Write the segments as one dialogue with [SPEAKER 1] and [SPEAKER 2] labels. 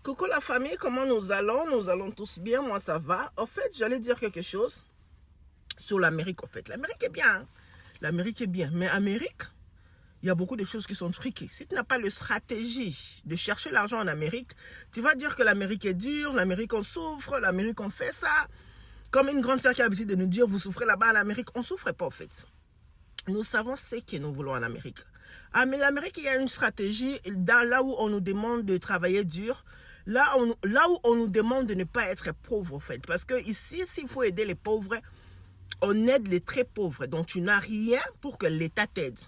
[SPEAKER 1] Coucou la famille, comment nous allons? Nous allons tous bien, moi ça va. En fait, j'allais dire quelque chose sur l'Amérique. En fait, l'Amérique est bien. Hein? L'Amérique est bien. Mais Amérique, il y a beaucoup de choses qui sont truquées. Si tu n'as pas la stratégie de chercher l'argent en Amérique, tu vas dire que l'Amérique est dure, l'Amérique on souffre, l'Amérique on fait ça. Comme une grande sœur qui a l'habitude de nous dire, vous souffrez là-bas en Amérique. On ne souffre pas en fait. Nous savons ce que nous voulons en Amérique. Ah, mais l'Amérique, il y a une stratégie là où on nous demande de travailler dur, là où on nous demande de ne pas être pauvre, en fait. Parce que ici, s'il faut aider les pauvres, on aide les très pauvres. Donc, tu n'as rien pour que l'État t'aide.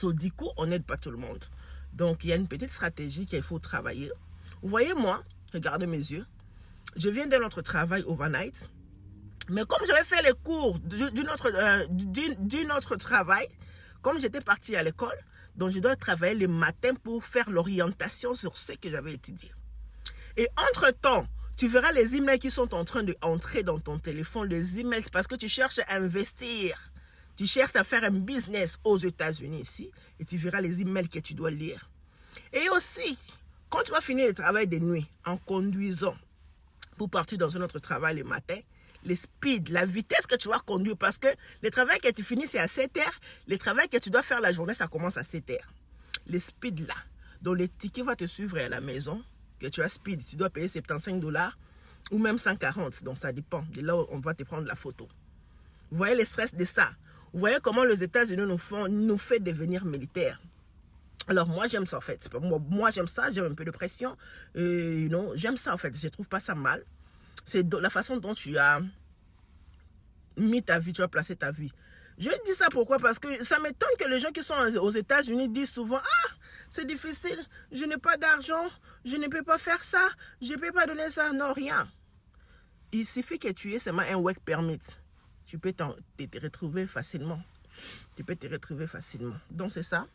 [SPEAKER 1] Du coup, on n'aide pas tout le monde. Donc, il y a une petite stratégie qu'il faut travailler. Vous voyez, moi, regardez mes yeux. Je viens de notre travail overnight. Mais comme j'avais fait les cours d'une autre travail, comme j'étais partie à l'école, donc je dois travailler le matin pour faire l'orientation sur ce que j'avais étudié. Et entre-temps, tu verras les emails qui sont en train d'entrer dans ton téléphone, les emails, parce que tu cherches à investir. Tu cherches à faire un business aux États-Unis ici, et tu verras les emails que tu dois lire. Et aussi, quand tu vas finir le travail de nuit en conduisant pour partir dans un autre travail le matin, le speed, la vitesse que tu vas conduire, parce que le travail que tu finis, c'est à 7 heures. Le travail que tu dois faire la journée, ça commence à 7 heures. Le speed là, donc le ticket va te suivre à la maison, que tu as speed, tu dois payer 75 $ ou même 140, donc ça dépend de là où on va te prendre la photo. Vous voyez le stress de ça. Vous voyez comment les États-Unis nous fait devenir militaires. Alors moi j'aime ça en fait. Moi j'aime ça, j'aime un peu de pression. J'aime ça en fait, je trouve pas ça mal. C'est la façon dont tu as mis ta vie, tu as placé ta vie. Je dis ça pourquoi? Parce que ça m'étonne que les gens qui sont aux États-Unis disent souvent « Ah, c'est difficile, je n'ai pas d'argent, je ne peux pas faire ça, je ne peux pas donner ça. » Non, rien. Il suffit que tu aies seulement un work permit. Tu peux te retrouver facilement. Tu peux te retrouver facilement. Donc c'est ça.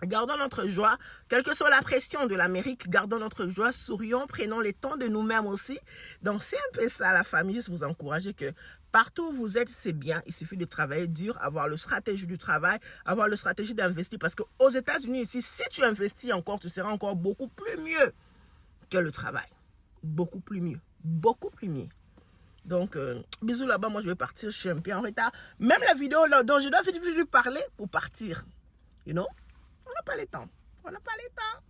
[SPEAKER 1] Gardons notre joie, quelle que soit la pression de l'Amérique, gardons notre joie, sourions, prenons le temps de nous-mêmes aussi. Donc c'est un peu ça la famille, juste vous encourager que partout où vous êtes, c'est bien. Il suffit de travailler dur, avoir le stratégie du travail, avoir le stratégie d'investir. Parce qu'aux États-Unis ici, si tu investis encore, tu seras encore beaucoup plus mieux que le travail. Beaucoup plus mieux. Beaucoup plus mieux. Donc, bisous là-bas, moi je vais partir, je suis un peu en retard. Même la vidéo là, dont je dois lui parler pour partir. You know? On n'a pas le temps. On n'a pas le temps.